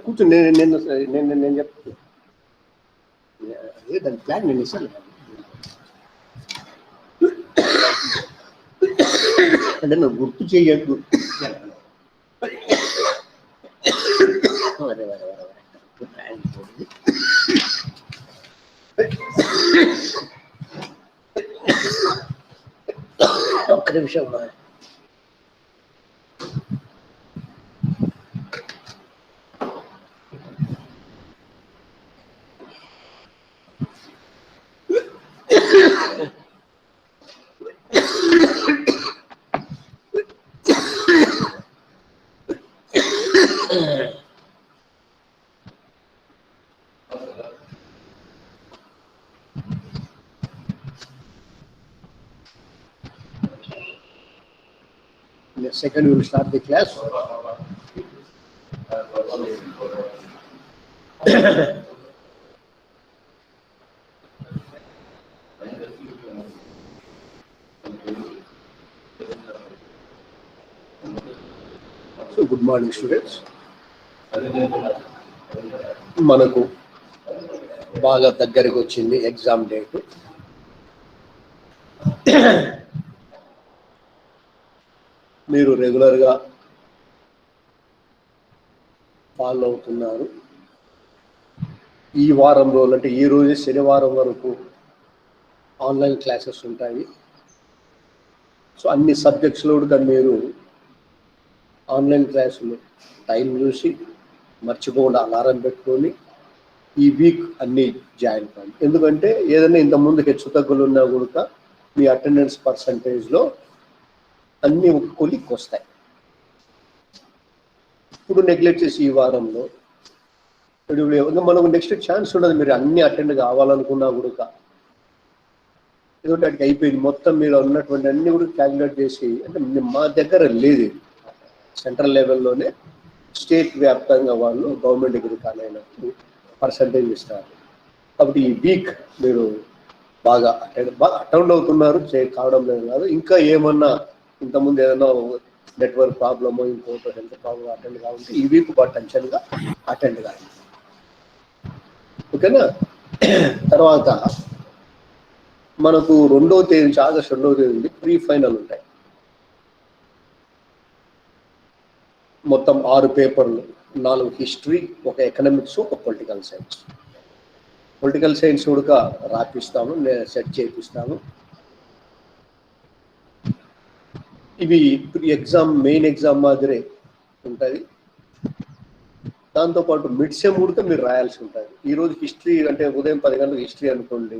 కూర్చొని నేను చెప్తాను. అదే దాని ప్లాన్ నేను ఇస్తాను. అంటే నువ్వు గుర్తు చేయకు. ఒక్క నిమిషం. In a second, we will start the class. So, good morning, students. మనకు బాగా దగ్గరకు వచ్చింది ఎగ్జామ్ డేట్. మీరు రెగ్యులర్గా ఫాలో అవుతున్నారు. ఈ వారం రోజులు అంటే ఈ రోజు శనివారం వరకు ఆన్లైన్ క్లాసెస్ ఉంటాయి. సో అన్ని సబ్జెక్ట్స్లో కూడా మీరు ఆన్లైన్ క్లాసులు టైం చూసి మర్చిపోకుండా అలారం పెట్టుకొని ఈ వీక్ అన్నీ జాయిన్ కాండి. ఎందుకంటే ఏదైనా ఇంతకుముందు హెచ్చు తగ్గులు ఉన్నా కూడా మీ అటెండెన్స్ పర్సంటేజ్లో అన్నీ ఒక కొలిక్కి వస్తాయి. ఇప్పుడు నెగ్లెక్ట్ చేసి ఈ వారంలో మనకు నెక్స్ట్ ఛాన్స్ ఉండదు. మీరు అన్ని అటెండ్ కావాలనుకున్నా కూడా ఏదో వాటికి అయిపోయింది. మొత్తం మీరు ఉన్నటువంటి అన్ని కూడా క్యాలిక్యులేట్ చేసి, అంటే మా దగ్గర లేదు, సెంట్రల్ లెవెల్లోనే స్టేట్ వ్యాప్తంగా వాళ్ళు గవర్నమెంట్ డిగ్రీ కాలేనప్పుడు పర్సంటేజ్ ఇస్తారు. కాబట్టి ఈ వీక్ మీరు బాగా అటెండ్ అవుతున్నారు, కావడం లేదు కాదు. ఇంకా ఏమన్నా ఇంతకుముందు ఏదైనా నెట్వర్క్ ప్రాబ్లము, ఇంకోటి హెల్త్ ప్రాబ్లమ్ అటెండ్ కావాలంటే ఈ వీక్ బాగా టెన్షన్గా అటెండ్ కావాలి. ఓకేనా? తర్వాత మనకు 2వ తేదీ నుంచి ఆగస్టు 2వ తేదీ నుండి ప్రీ ఫైనల్ ఉంటాయి. మొత్తం 6 పేపర్లు, 4 హిస్టరీ, ఒక ఎకనామిక్స్, ఒక పొలిటికల్ సైన్స్. పొలిటికల్ సైన్స్ కూడా రాపిస్తాము, నేను సెట్ చేపిస్తాను. ఇవి ఎగ్జామ్ మెయిన్ ఎగ్జామ్ మాదిరే ఉంటుంది. దాంతోపాటు మిడ్ సెమ్ కూడా మీరు రాయాల్సి ఉంటుంది. ఈరోజు హిస్టరీ అంటే ఉదయం 10 గంటలకు హిస్టరీ అనుకోండి,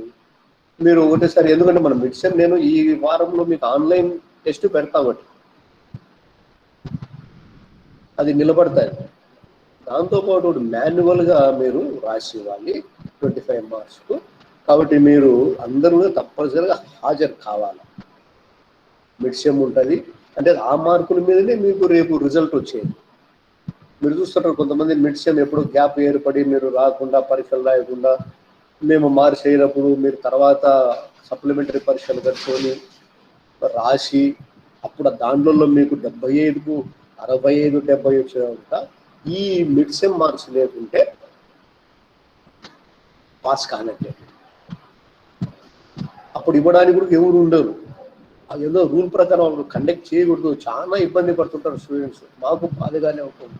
మీరు ఒకటేసారి, ఎందుకంటే మనం మిడ్ సెమ్ నేను ఈ వారంలో మీకు ఆన్లైన్ టెస్ట్ పెడతామట, అది నిలబడతాయి. దాంతోపాటు మాన్యువల్గా మీరు రాసి ఇవ్వాలి 25 మార్క్స్కు. కాబట్టి మీరు అందరూ తప్పనిసరిగా హాజరు కావాలి. మిడ్ సెమ్ ఉంటుంది, అంటే ఆ మార్కుల మీదనే మీకు రేపు రిజల్ట్ వచ్చేది. మీరు చూస్తుంటారు కొంతమంది మిడ్ సెమ్ ఎప్పుడు గ్యాప్ ఏర్పడి మీరు రాకుండా, పరీక్షలు రాయకుండా, మేము మార్క్స్ అయినప్పుడు మీరు తర్వాత సప్లిమెంటరీ పరీక్షలు కట్టుకొని రాసి అప్పుడు దాంట్లో మీకు 75, 65, 70 వచ్చినా ఈ మిడ్ సెమ్ మార్క్స్ లేకుంటే పాస్ కానట్లే. అప్పుడు ఇవ్వడానికి కూడా ఎవరు ఉండరు. ఏదో రూల్ ప్రకారం కండక్ట్ చేయకూడదు. చాలా ఇబ్బంది పడుతుంటారు స్టూడెంట్స్. మాకు బాధగానే ఉంటుంది.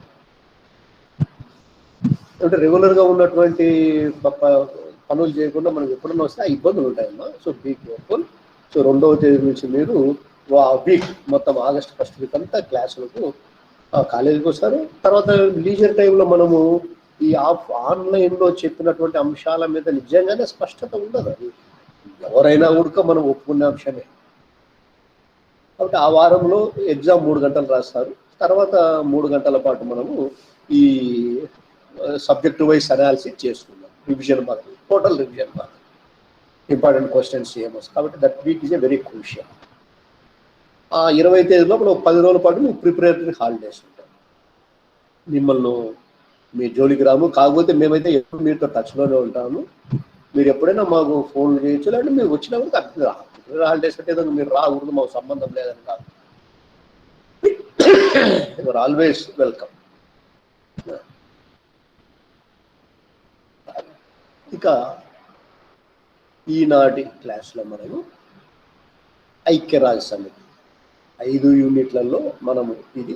అంటే రెగ్యులర్గా ఉన్నటువంటి పనులు చేయకుండా మనకు ఎప్పుడన్నా వస్తే ఆ ఇబ్బందులు ఉంటాయమ్మా. So be careful. సో 2వ తేదీ నుంచి మీరు వీక్ మొత్తం ఆగస్ట్ 1st వీక్ అంతా క్లాసులకు కాలేజీకి వస్తారు. తర్వాత లీజర్ టైంలో మనము ఈ ఆన్లైన్లో చెప్పినటువంటి అంశాల మీద నిజంగానే స్పష్టత ఉండదు. అది ఎవరైనా కూడా మనం ఒప్పుకునే అంశమే. కాబట్టి ఆ వారంలో ఎగ్జామ్ 3 గంటలు రాస్తారు. తర్వాత 3 గంటల పాటు మనము ఈ సబ్జెక్ట్ వైజ్ అనాలిసిస్ చేసుకుందాం. రివిజన్ మాత్రం, టోటల్ రివిజన్ మాత్రం, ఇంపార్టెంట్ క్వశ్చన్స్ ఏమొస్తాయి. కాబట్టి that week is a very crucial. ఆ 20వ తేదీలో మనం 10 రోజుల పాటు మీకు ప్రిపరేటరీ హాలిడేస్ ఉంటాయి. మిమ్మల్ని మీ జోలికి రాము. కాకపోతే మేమైతే ఎప్పుడు మీతో టచ్లోనే ఉంటాము. మీరు ఎప్పుడైనా మాకు ఫోన్ చేయొచ్చు, లేదంటే మీరు వచ్చినా కూడా ప్రిపరేటరీ హాలిడేస్ అంటే ఏదో మీరు రాకూడదు, మాకు సంబంధం లేదని కాదు. Your always welcome. ఇక ఈనాటి క్లాస్లో మనము ఐక్యరాజ్య సమితి 5 యూనిట్లలో మనము ఇది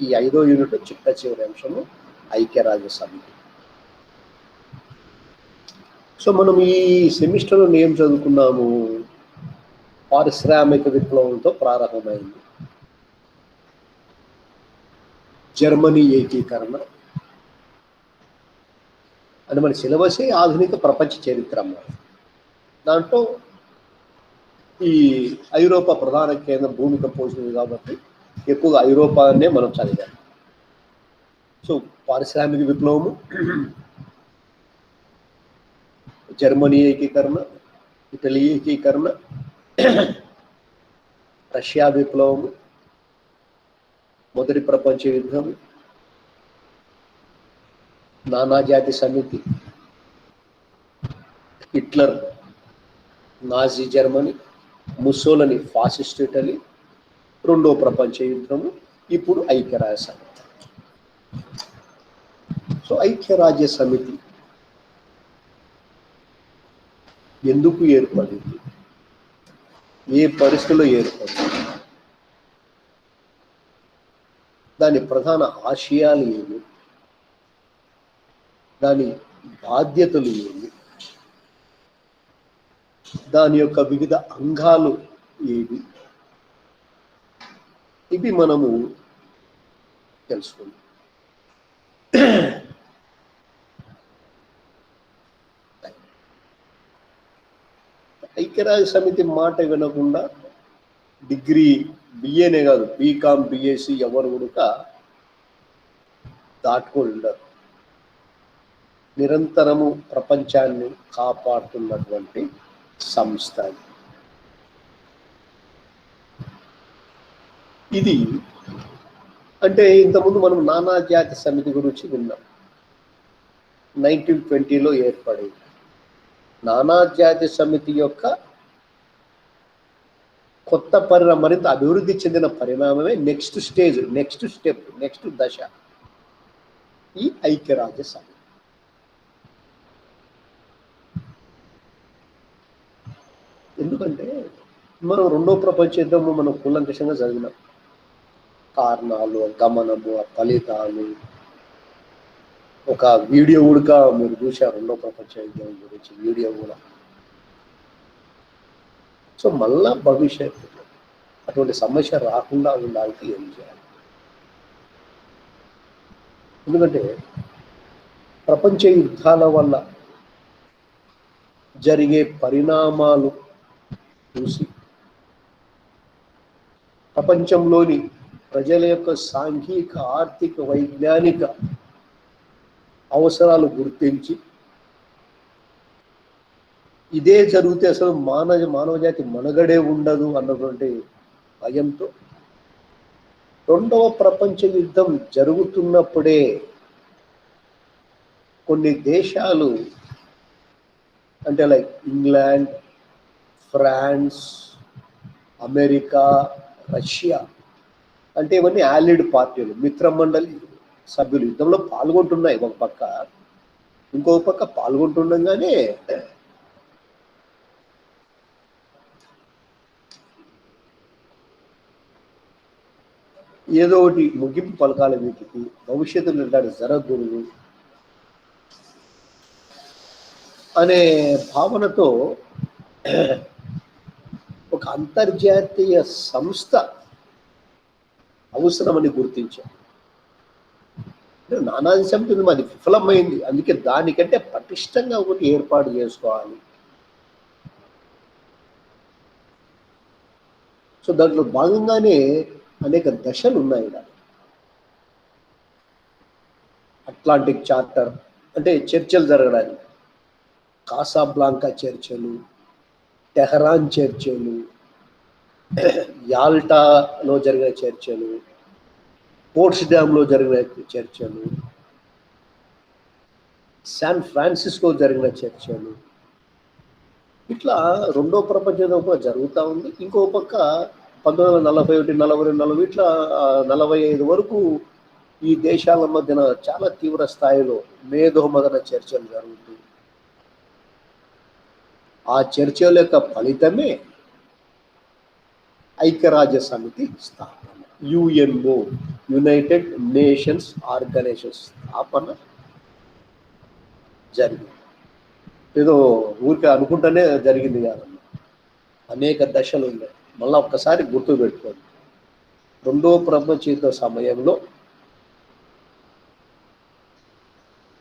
ఈ 5వ యూనిట్ చిట్ట చివరి అంశము ఐక్యరాజ్య సమితి. సో మనం ఈ సెమిస్టర్లో ఏం చదువుకున్నాము? పారిశ్రామిక విప్లవంతో ప్రారంభమైంది, జర్మనీ ఏకీకరణ అని మన సిలబసే ఆధునిక ప్రపంచ చరిత్ర. దాంట్లో ఈ ఐరోపా ప్రధాన కేంద్రం భూమిక పోషింది కాబట్టి ఎక్కువగా ఐరోపానే మనం చదివాం. సో పారిశ్రామిక విప్లవము, జర్మనీ ఏకీకరణ, ఇటలీ ఏకీకరణ, రష్యా విప్లవము, మొదటి ప్రపంచ యుద్ధం, నానాజాతి సమితి, Hitler Nazi Germany, Mussolini fascist Italy, రెండో ప్రపంచ యుద్ధము, ఇప్పుడు ఐక్యరాజ్య సమితి. సో ఐక్యరాజ్య సమితి ఎందుకు ఏర్పడింది, ఏ పరిస్థితుల్లో ఏర్పడింది, దాని ప్రధాన ఆశయాలు ఏమి, దాని బాధ్యతలు ఏమి, దాని యొక్క వివిధ అంగాలు ఏవి, ఇవి మనము తెలుసుకుందాం. ఐక్యరాజ్య సమితి మాట వినకుండా డిగ్రీ బిఏనే కాదు, బీకామ్ బిఎస్సి ఎవరు కూడా దాటుకొని ఉండరు. నిరంతరము ప్రపంచాన్ని కాపాడుతున్నటువంటి సంస్థ ఇది. అంటే ఇంతకుముందు మనం నానాజాతి సమితి గురించి విన్నాం, 1920లో ఏర్పడింది. నానాజాతి సమితి యొక్క కొత్త మరింత అభివృద్ధి చెందిన పరిణామమే next stage, next step, next దశ ఈ ఐక్యరాజ్య సమితి. ఎందుకంటే మనం రెండో ప్రపంచ యుద్ధము మనం కూలంకషంగా చదివినాం. కారణాలు, గమనము, ఫలితాలు, ఒక వీడియో కూడా మీరు చూశారు రెండో ప్రపంచ యుద్ధం గురించి వీడియో కూడా. సో మళ్ళా భవిష్యత్తులో అటువంటి సమస్య రాకుండా ఉండాలంటే ఏం చేయాలి? ఎందుకంటే ప్రపంచ యుద్ధాల వల్ల జరిగే పరిణామాలు చూసి ప్రపంచంలోని ప్రజల యొక్క సాంఘిక, ఆర్థిక, వైజ్ఞానిక అవసరాలు గుర్తించి ఇదే జరిగితే అసలు మానవజాతి మనుగడే ఉండదు అన్నటువంటి భయంతో రెండవ ప్రపంచ యుద్ధం జరుగుతున్నప్పుడే కొన్ని దేశాలు అంటే like England, France, America, Russia అంటే ఇవన్నీ ఆలిడ్ పార్టీలు, మిత్రమండలి సభ్యులు యుద్ధంలో పాల్గొంటున్నాయి. ఒక పక్క, ఇంకొక పక్క పాల్గొంటుండగానే ఏదో ఒకటి ముగింపు పలకాల వీటికి, భవిష్యత్తులో ఇలాంటి జరగకూడదు అనే భావనతో ఒక అంతర్జాతీయ సంస్థ అవసరమని గుర్తించారు. నానాజీ సమితి అది విఫలమైంది, అందుకే దానికంటే పటిష్టంగా ఒకటి ఏర్పాటు చేసుకోవాలి. సో దాంట్లో భాగంగానే అనేక దశలు ఉన్నాయి. అట్లాంటిక్ చార్టర్ అంటే చర్చలు జరగడానికి, కాసాబ్లాంకా చర్చలు, టెహరాన్ చర్చలు, యాల్టాలో జరిగిన చర్చలు, పోర్ట్స్డామ్లో జరిగిన చర్చలు, శాన్ ఫ్రాన్సిస్కో జరిగిన చర్చలు, ఇట్లా రెండో ప్రపంచ యుద్ధం కూడా జరుగుతూ ఉంది. ఇంకో పక్క 1941, 42, 40 ఇట్లా 45 వరకు ఈ దేశాల మధ్యన చాలా తీవ్ర స్థాయిలో మేధోమదన చర్చలు జరుగుతూ ఆ చర్చల యొక్క ఫలితమే ఐక్యరాజ్య సమితి స్థాపన, యుఎన్ఓ, యునైటెడ్ నేషన్స్ ఆర్గనైజేషన్ స్థాపన జరిగింది. ఏదో ఊరికే అనుకుంటూనే జరిగింది కాదన్న, అనేక దశలు ఉన్నాయి. మళ్ళీ ఒక్కసారి గుర్తు పెట్టుకోండి, రెండో ప్రపంచ యుద్ధ సమయంలో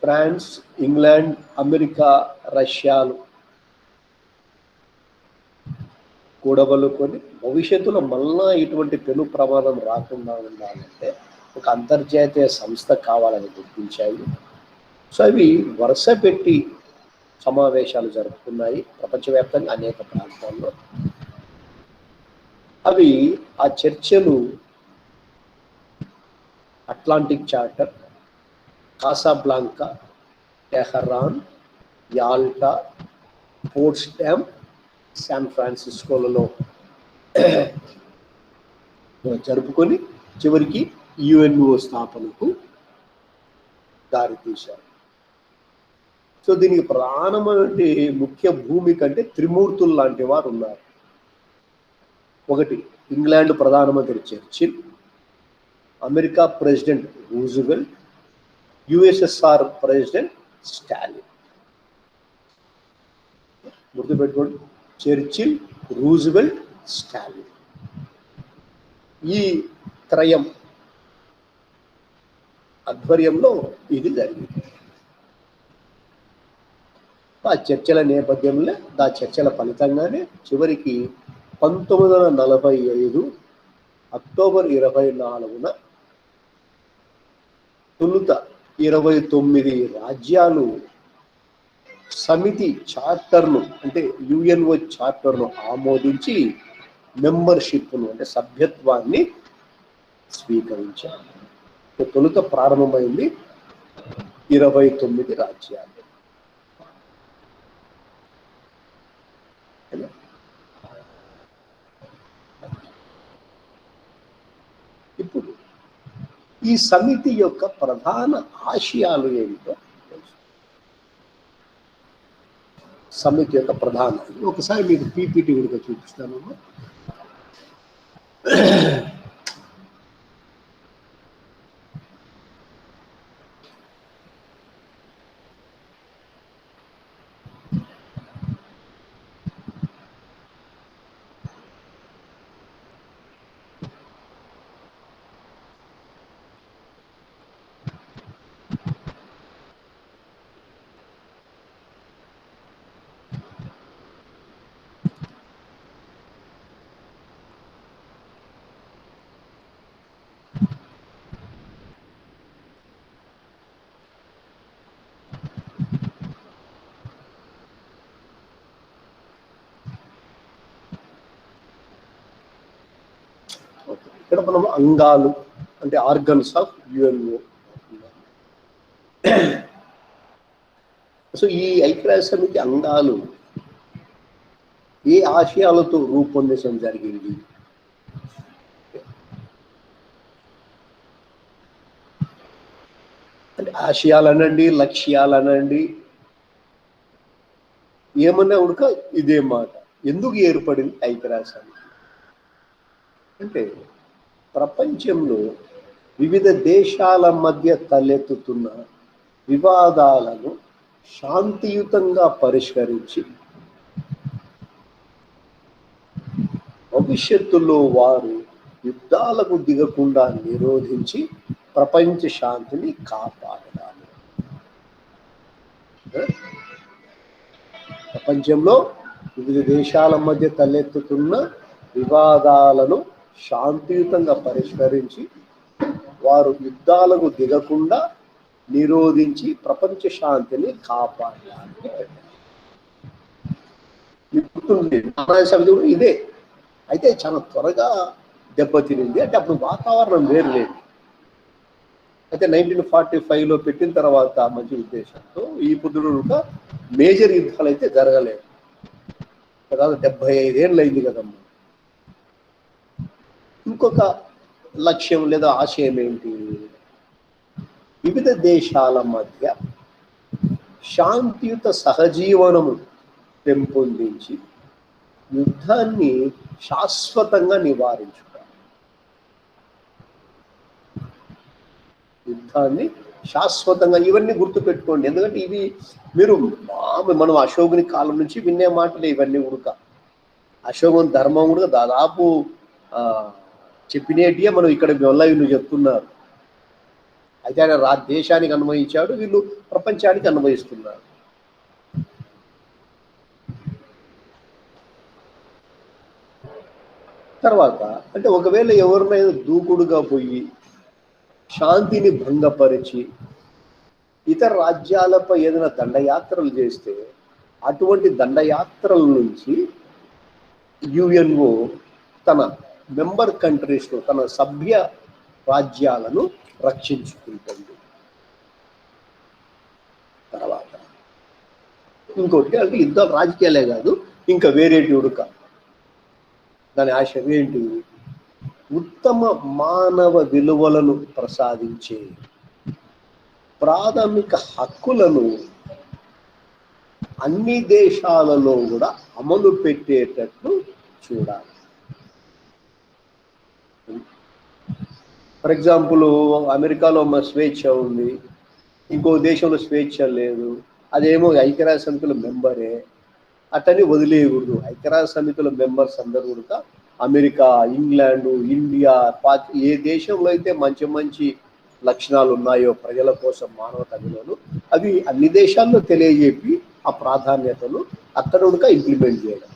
ఫ్రాన్స్, ఇంగ్లాండ్, అమెరికా, రష్యాలు కూడబలుకొని భవిష్యత్తులో మళ్ళా ఇటువంటి పెను ప్రమాదం రాకుండా ఉండాలంటే ఒక అంతర్జాతీయ సంస్థ కావాలని గుర్తించాయి. సో అవి వరుస పెట్టి సమావేశాలు జరుపుకున్నాయి ప్రపంచవ్యాప్తంగా అనేక ప్రాంతాల్లో. అవి ఆ చర్చలు Atlantic Charter, Casablanca, Tehran, Yalta, Potsdam, శాన్ ఫ్రాన్సిస్కోలలో జరుపుకొని చివరికి యుఎన్ఓ స్థాపనకు దారితీశారు. సో దీనికి ప్రధానమైన ముఖ్య భూమిక అంటే త్రిమూర్తులు లాంటి వారు ఉన్నారు. ఒకటి ఇంగ్లాండ్ ప్రధానమంత్రి Churchill, America president Roosevelt, USSR president Stalin. గుర్తుపెట్టుకోండి, చర్చిల్, రూజ్వెల్ట్, స్టాలిన్. ఈ త్రయం ఆధ్వర్యంలో ఇది జరిగింది. ఆ చర్చల నేపథ్యంలో, ఆ చర్చల ఫలితంగానే చివరికి 1945 అక్టోబర్ 24న తొలుత 29 రాజ్యాలు సమితి చార్టర్ను అంటే యుఎన్ఓ చార్టర్ను ఆమోదించి మెంబర్షిప్ను అంటే సభ్యత్వాన్ని స్వీకరించారు. తొలుత ప్రారంభమైంది 29 రాజ్యాలు. ఇప్పుడు ఈ సమితి యొక్క ప్రధాన ఆశయాలు ఏమిటో తెలుసు. సమితి యొక్క ప్రధాన, ఒకసారి మీకు పీపీటీ కూడా చూపిస్తాను. ఇక్కడ మనం అంగాలు అంటే ఆర్గన్స్ ఆఫ్ యుఎన్ఓ. సో ఈ ఐక్యరాజ్య సమితి అంగాలు ఏ ఆశయాలతో రూపొందించడం జరిగింది? అంటే ఆశయాలనండి, లక్ష్యాలనండి, ఏమన్నా ఉడక ఇదే మాట. ఎందుకు ఏర్పడింది ఐక్యరాజ్య సమితి అంటే ప్రపంచంలో వివిధ దేశాల మధ్య తలెత్తుతున్న వివాదాలను శాంతియుతంగా పరిష్కరించి భవిష్యత్తులో వారు యుద్ధాలకు దిగకుండా నిరోధించి ప్రపంచ శాంతిని కాపాడాలి. ప్రపంచంలో వివిధ దేశాల మధ్య తలెత్తుతున్న వివాదాలను శాంతియుతంగా పరిష్కరించి వారు యుద్ధాలకు దిగకుండా నిరోధించి ప్రపంచ శాంతిని కాపాడాలి. ఇదే అయితే చాలా త్వరగా దెబ్బతినింది. అంటే అప్పుడు వాతావరణం వేరు లేదు. అయితే 1945లో పెట్టిన తర్వాత మంచి ఉద్దేశంతో ఈ పొద్దున మేజర్ యుద్ధాలు అయితే జరగలేదు. దాదాపు 75 ఏళ్ళు అయింది కదమ్మా. ఇంకొక లక్ష్యం లేదా ఆశయం ఏంటి? వివిధ దేశాల మధ్య శాంతియుత సహజీవనము పెంపొందించి యుద్ధాన్ని శాశ్వతంగా నివారించుట. యుద్ధాన్ని శాశ్వతంగా, ఇవన్నీ గుర్తుపెట్టుకోండి. ఎందుకంటే ఇవి మీరు మనం అశోకుని కాలం నుంచి వినే మాటలే ఇవన్నీ ఉడక. అశోకుని ధర్మం కూడా దాదాపు చెప్పినేటియే మనం ఇక్కడ వీళ్ళు చెప్తున్నారు. అయితే ఆయన దేశానికి అన్వయించాడు, వీళ్ళు ప్రపంచానికి అన్వయిస్తున్నారు. తర్వాత అంటే ఒకవేళ ఎవరినైనా దూకుడుగా పోయి శాంతిని భంగపరిచి ఇతర రాజ్యాలపై ఏదైనా దండయాత్రలు చేస్తే అటువంటి దండయాత్రల నుంచి యుఎన్ఓ తన మెంబర్ కంట్రీస్లో తన సభ్య రాజ్యాలను రక్షించుకుంటుంది. తర్వాత ఇంకోటి అంటే యుద్ధాలు రాజకీయాలే కాదు, ఇంకా వేరేటి ఉడక. దాని ఆశ ఏంటి? ఉత్తమ మానవ విలువలను ప్రసాదించే ప్రాథమిక హక్కులను అన్ని దేశాలలో కూడా అమలు పెట్టేటట్లు చూడాలి. ఫర్ ఎగ్జాంపుల్ అమెరికాలో స్వేచ్ఛ ఉంది, ఇంకో దేశంలో స్వేచ్ఛ లేదు, అదేమో ఐక్యరాజ్య సమితిలో మెంబరే, అతన్ని వదిలేయకూడదు. ఐక్యరాజ్య సమితిలో మెంబర్స్ అందరూ కూడా అమెరికా, ఇంగ్లాండు, ఇండియా, ఏ దేశంలో అయితే మంచి మంచి లక్షణాలు ఉన్నాయో ప్రజల కోసం మానవతా విలువలు, అవి అన్ని దేశాల్లో తెలియజెప్పి ఆ ప్రాధాన్యతను అక్కడ ఉడక ఇంప్లిమెంట్ చేయడం.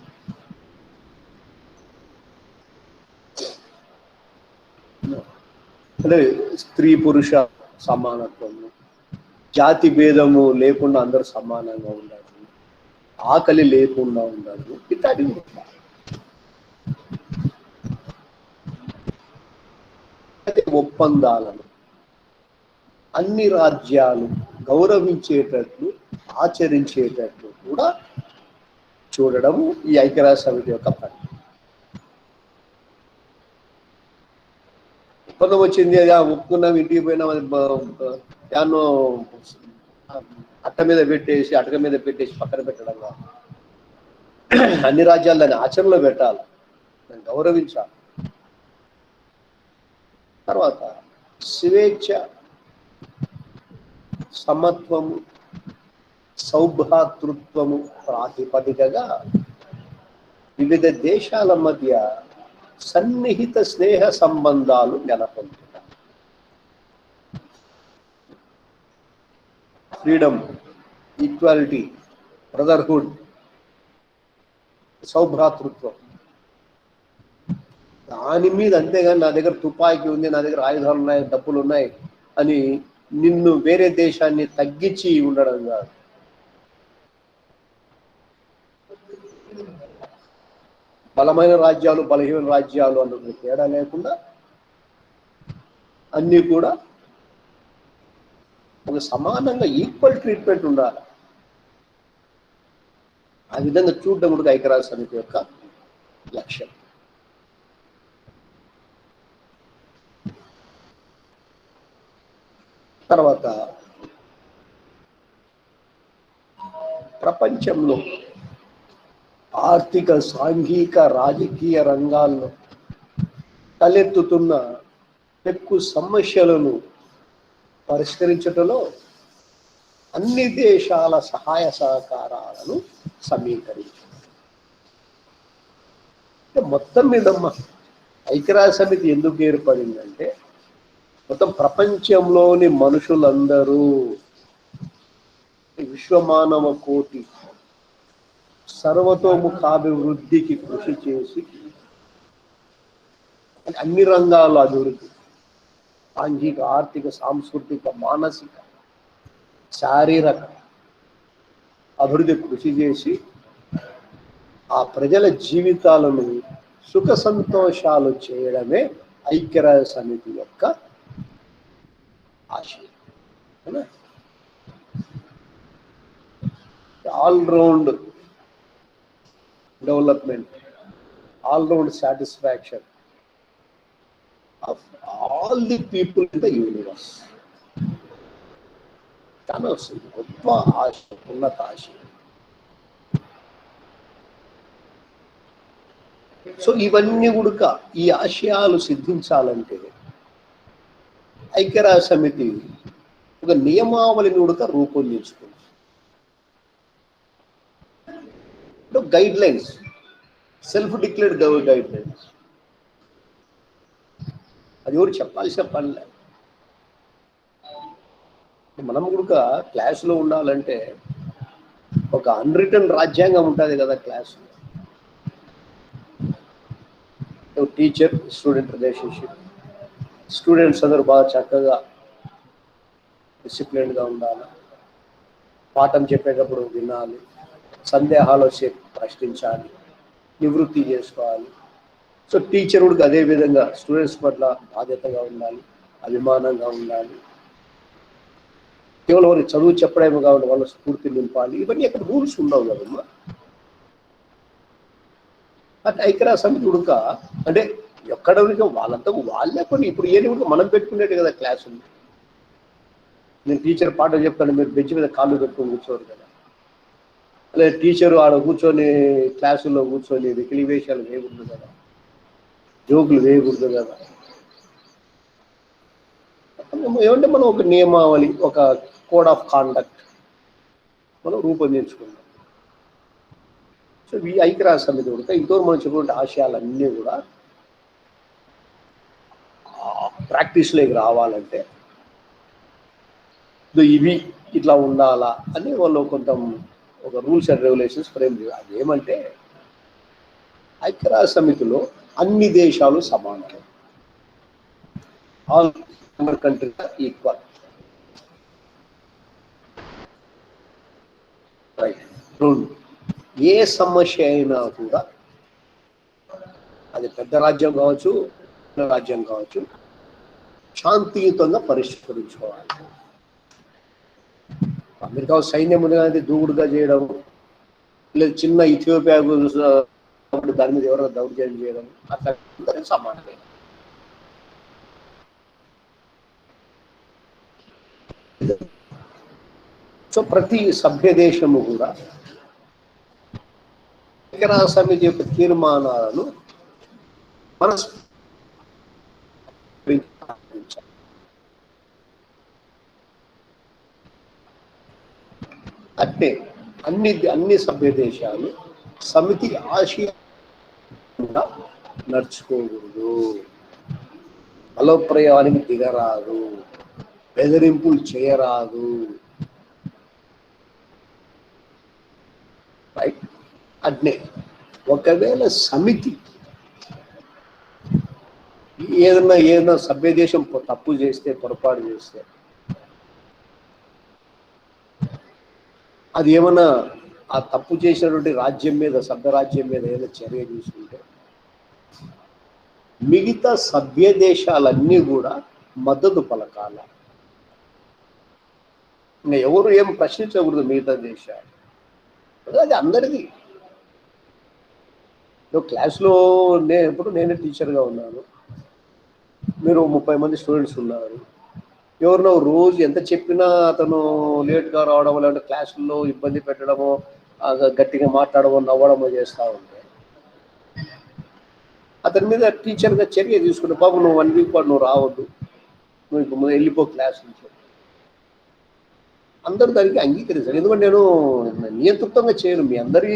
అంటే స్త్రీ పురుష సమానత్వము, జాతి భేదము లేకుండా అందరూ సమానంగా ఉండాలి, ఆకలి లేకుండా ఉండాలి, ఇట్లాంటివి. అయితే ఒప్పందాలను అన్ని రాజ్యాలు గౌరవించేటట్లు ఆచరించేటట్లు కూడా చూడడము ఈ ఐక్యరాజ్య సమితి యొక్క పని. ఒప్పందం వచ్చింది, ఒప్పుకున్నాం, ఇంటికి పోయినా యాన్నో అట్ట మీద పెట్టేసి అటక మీద పెట్టేసి పక్కన పెట్టడం కాదు. అన్ని రాజ్యాలు దాన్ని ఆచరణలో పెట్టాలి, దాన్ని గౌరవించాలి. తర్వాత స్వేచ్ఛ, సమత్వము, సౌభ్రాతృత్వము ప్రాతిపదికగా వివిధ దేశాల మధ్య సన్నిహిత స్నేహ సంబంధాలు నెలకొల్పుతారు. ఫ్రీడమ్, ఈక్వాలిటీ, బ్రదర్హుడ్, సౌభ్రాతృత్వం, దాని మీద. అంతేగాని నా దగ్గర తుపాకీ ఉంది, నా దగ్గర ఆయుధాలు ఉన్నాయి, డబ్బులు ఉన్నాయి అని నిన్ను వేరే దేశాన్ని తగ్గించి ఉండడం కాదు. బలమైన రాజ్యాలు, బలహీన రాజ్యాలు అన్నది తేడా లేకుండా అన్నీ కూడా ఒక సమానంగా ఈక్వల్ ట్రీట్మెంట్ ఉండాలి. ఆ విధంగా చూడడం కూడా ఐక్యరాజ్య సమితి యొక్క లక్ష్యం. తర్వాత ప్రపంచంలో ఆర్థిక, సాంఘిక, రాజకీయ రంగాల్లో తలెత్తుతున్న ఎక్కువ సమస్యలను పరిష్కరించడంలో అన్ని దేశాల సహాయ సహకారాలను సమీకరించడం. మొత్తం మీదమ్మ ఐక్యరాజ్య సమితి ఎందుకు ఏర్పడిందంటే మొత్తం ప్రపంచంలోని మనుషులందరూ, విశ్వమానవ కోటి సర్వతోముఖాభివృద్ధికి కృషి చేసి అన్ని రంగాల అభివృద్ధి, సాంఘిక, ఆర్థిక, సాంస్కృతిక, మానసిక, శారీరక అభివృద్ధి కృషి చేసి ఆ ప్రజల జీవితాలను సుఖ సంతోషాలు చేయడమే ఐక్యరాజ్య సమితి యొక్క ఆశయం. All round development, all round satisfaction of all the people in the universe. చాలా గొప్ప ఆశ, ఉన్నత ఆశ. సో ఇవన్నీ కూడా ఈ ఆశయాలు సిద్ధించాలంటే ఐక్యరాజ్య సమితి ఒక నియమావళిని కూడా రూపొందించుకుంది. Guidelines, self declared guidelines. అది ఎవరు చెప్పాల్సిన పనిలే. మనం కూడా క్లాసులో ఉండాలంటే ఒక అన్రిటన్ రాజ్యాంగం ఉంటుంది కదా క్లాసులో. టీచర్ స్టూడెంట్ రిలేషన్షిప్, స్టూడెంట్స్ అందరూ బాగా చక్కగా డిసిప్లిన్డ్గా ఉండాలి, పాఠం చెప్పేటప్పుడు వినాలి, సందేహాలు వచ్చి ప్రశ్నించాలి, నివృత్తి చేసుకోవాలి. సో టీచర్ కూడా అదేవిధంగా స్టూడెంట్స్ పట్ల బాధ్యతగా ఉండాలి, అభిమానంగా ఉండాలి. కేవలం వారికి చదువు చెప్పడమే కావాలి, వాళ్ళ స్ఫూర్తి నింపాలి. ఇవన్నీ అక్కడ రూల్స్ ఉండవు కదమ్మా. అంటే ఐక్యరాజ్య సమితి ఉడక అంటే ఎక్కడ వాళ్ళంతా వాళ్ళే కొన్ని ఇప్పుడు ఏది కూడా మనం పెట్టుకునేది కదా క్లాసులు. నేను టీచర్ పాఠం చెప్తాను, మీరు బెంచ్ మీద కాళ్ళు పెట్టుకొని కూర్చోరు కదా. అదే టీచరు ఆడ కూర్చొని క్లాసుల్లో కూర్చొని వెకిలి వేషాలు వేయకూడదు కదా, జోకులు వేయకూడదు కదా. ఏమంటే మనం ఒక నియమావళి, ఒక కోడ్ ఆఫ్ కాండక్ట్ మనం రూపొందించుకున్నాం. సో ఈ ఐక్యరాజ్య సమితి కూడా ఇంతవరకు మనం చెప్పినటువంటి ఆశయాలన్నీ కూడా ప్రాక్టీస్లోకి రావాలంటే ఇవి ఇట్లా ఉండాలా అని వాళ్ళు కొంత ఒక రూల్స్ అండ్ రెగ్యులేషన్స్ ఫ్రేమ్ చేయాలి. అదేమంటే ఐక్యరాజ్య సమితిలో అన్ని దేశాలు సమానం, all member countries are equal. Right. ఏ సమస్య అయినా కూడా అది పెద్ద రాజ్యం కావచ్చు, చిన్న రాజ్యం కావచ్చు, శాంతియుతంగా పరిష్కరించుకోవాలి. అమెరికా సైన్యం ఉంది దూకుడుగా చేయడం, లేదు చిన్న ఇథియోపియా దాని మీద ఎవరైనా దౌర్జన్యం చేయడం, అట్లా అందరూ సమానమే. సో ప్రతి సభ్య దేశము కూడా ఐక్యరాజ్య సమితి యొక్క తీర్మానాలను అంటే అన్ని సభ్య దేశాలు సమితి ఆశయంగా నడుచుకోకూడదు, బలప్రయోగానికి దిగరాదు, బెదిరింపులు చేయరాదు. రైట్. అట్నే ఒకవేళ సమితి ఏదైనా సభ్య దేశం తప్పు చేస్తే, పొరపాటు చేస్తే, అది ఏమన్నా ఆ తప్పు చేసినటువంటి రాజ్యం మీద, సభ్య రాజ్యం మీద ఏదైనా చర్య తీసుకుంటే మిగతా సభ్య దేశాలన్నీ కూడా మద్దతు పలకాల. ఇంకా ఎవరు ఏం ప్రశ్నించకూడదు మిగతా దేశాలు. అది అందరిది. క్లాస్లో నేనే టీచర్గా ఉన్నాను, మీరు 30 మంది స్టూడెంట్స్ ఉన్నారు. ఎవరినో రోజు ఎంత చెప్పినా అతను లేట్గా రావడమో, లేదంటే క్లాసుల్లో ఇబ్బంది పెట్టడమో, గట్టిగా మాట్లాడమో, నవ్వడమో చేస్తూ ఉంటే అతని మీద టీచర్గా చర్య తీసుకుంటే, బాబు నువ్వు 1 వీక్ పాటు నువ్వు రావద్దు, నువ్వు ఇప్పుడు వెళ్ళిపో క్లాస్ నుంచి. అందరూ దానికి అంగీకరిస్తారు. ఎందుకంటే నేను నియంతృత్వంగా చేయను, మీ అందరి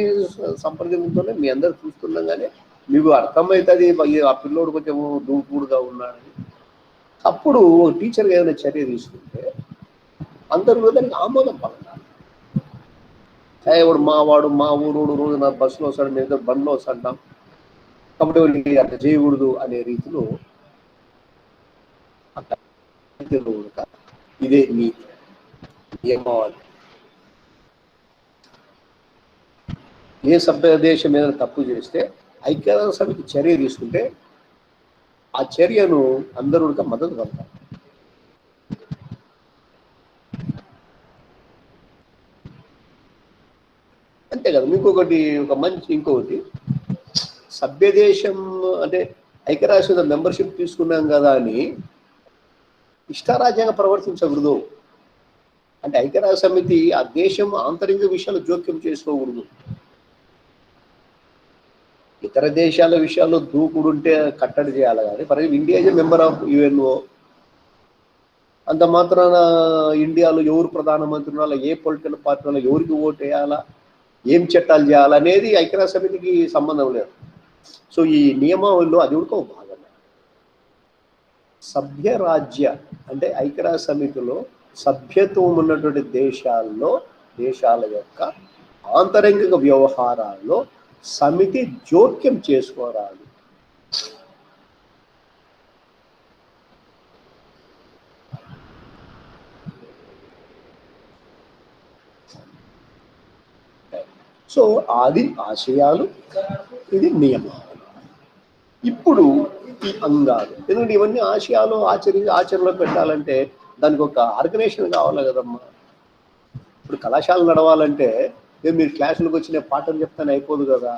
సంప్రదింపుతోనే, మీ అందరు చూస్తుండగానే మీకు అర్థమవుతుంది ఆ పిల్లోడు కొంచెం దూకుడుగా ఉన్నాడని. అప్పుడు టీచర్గా ఏదైనా చర్య తీసుకుంటే అందరూ దానికి ఆమోదం పలకాలి. వాడు మావాడు, మా ఊరోడు రోజు నా బస్సులో వస్తాడు, మేము బండ్లో వస్తాం, కాబట్టి అట్లా చేయకూడదు అనే రీతిలో ఇదే నీతి నియమావళి. ఏ సభ్య దేశం ఏదైనా తప్పు చేస్తే ఐక్యరాజ్య సమితి చర్య తీసుకుంటే ఆ చర్యను అందరూ మద్దతు పడతారు. అంతే కదా. ఇంకొకటి సభ్య దేశం అంటే ఐక్యరాజ్య సమితి మెంబర్షిప్ తీసుకున్నాం కదా అని ఇష్టారాజ్యంగా ప్రవర్తించకూడదు. అంటే ఐక్యరాజ్య సమితి ఆ దేశం ఆంతరిక విషయాలు జోక్యం చేసుకోకూడదు. ఇతర దేశాల విషయాల్లో దూకుడుంటే కట్టడి చేయాలి కానీ for India is member of UNO. అంత మాత్రాన ఇండియాలో ఎవరు ప్రధానమంత్రి ఉండాలా, ఏ పొలిటికల్ పార్టీ వల్ల ఎవరికి ఓటు వేయాలా, ఏం చట్టాలు చేయాలనేది ఐక్యరాజ్య సమితికి సంబంధం లేదు. సో ఈ నియమావళిలో అది కూడా భాగం. సభ్య రాజ్య అంటే ఐక్యరాజ్య సమితిలో సభ్యత్వం ఉన్నటువంటి దేశాల యొక్క ఆంతరంగిక వ్యవహారాల్లో సమితి జోక్యం చేసుకోరాదు. సో అది ఆశయాలు, ఇది నియమాలు. ఇప్పుడు ఈ అంగాలు, ఎందుకంటే ఇవన్నీ ఆశయాలు ఆచరణలో పెట్టాలంటే దానికి ఒక ఆర్గనైజేషన్ కావాలి కదమ్మా. ఇప్పుడు కళాశాల నడవాలంటే మీరు క్లాసులకు వచ్చిన పాఠం చెప్తానే అయిపోదు కదా.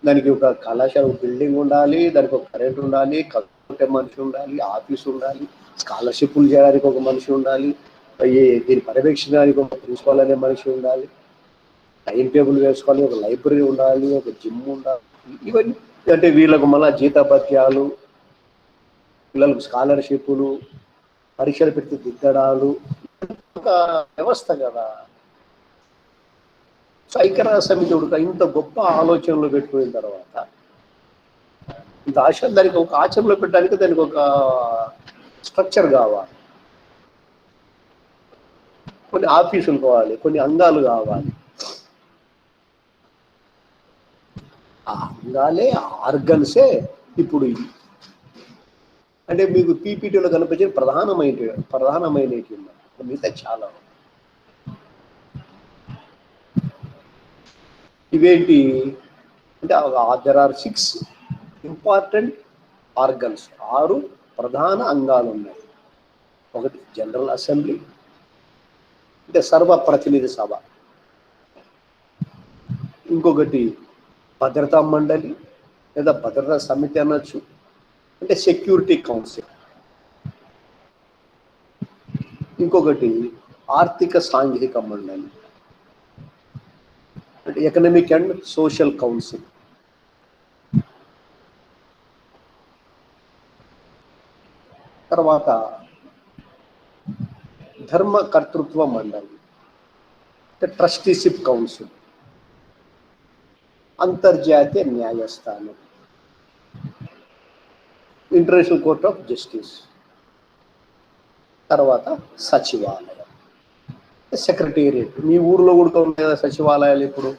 దానికి ఒక కళాశాల బిల్డింగ్ ఉండాలి, దానికి ఒక కరెంట్ ఉండాలి, కట్టే మనిషి ఉండాలి, ఆఫీస్ ఉండాలి, స్కాలర్షిప్లు చేయడానికి ఒక మనిషి ఉండాలి, దీన్ని పర్యవేక్షించడానికి ఒక ప్రిన్సిపాల్ అనే మనిషి ఉండాలి, టైం టేబుల్ వేసుకోవాలి, ఒక లైబ్రరీ ఉండాలి, ఒక జిమ్ ఉండాలి. ఇవన్నీ అంటే వీళ్ళకు మళ్ళీ జీతభత్యాలు, పిల్లలకు స్కాలర్షిప్లు, పరీక్షలు పెడితే దిద్దడాలు, ఒక వ్యవస్థ కదా. సో ఐక్యరాజ్య సమితి ఇంత గొప్ప ఆలోచనలు పెట్టుకున్న తర్వాత ఇంత ఆశ దానికి ఒక ఆచరణలో పెట్టడానికి దానికి ఒక స్ట్రక్చర్ కావాలి, కొన్ని ఆఫీసులు కావాలి, కొన్ని అంగాలు కావాలి. ఆ అంగాలే ఆర్గన్సే ఇప్పుడు ఇది. అంటే మీకు పీపీటీలో కనిపించిన ప్రధానమైనవి మిగతా చాలా. ఇవేంటి అంటే దెర్ ఆర్ 6 ఇంపార్టెంట్ ఆర్గన్స్, 6 ప్రధాన అంగాలు ఉన్నాయి. ఒకటి జనరల్ అసెంబ్లీ అంటే సర్వప్రతినిధి సభ, ఇంకొకటి భద్రతా మండలి లేదా భద్రతా సమితి అనొచ్చు, అంటే సెక్యూరిటీ కౌన్సిల్, ఇంకొకటి ఆర్థిక సాంఘిక మండలి అంటే ఎకనామిక్ అండ్ సోషల్ కౌన్సిల్, తర్వాత ధర్మ కర్తృత్వ మండలి అంటే ట్రస్టీషిప్ కౌన్సిల్, అంతర్జాతీయ న్యాయస్థానం, ఇంటర్నేషనల్ కోర్ట్ ఆఫ్ జస్టిస్, తర్వాత సచివాలయం, సెక్రటేరియట్. మీ ఊర్లో కూడా ఉన్నాయి కదా సచివాలయాలు. ఇప్పుడు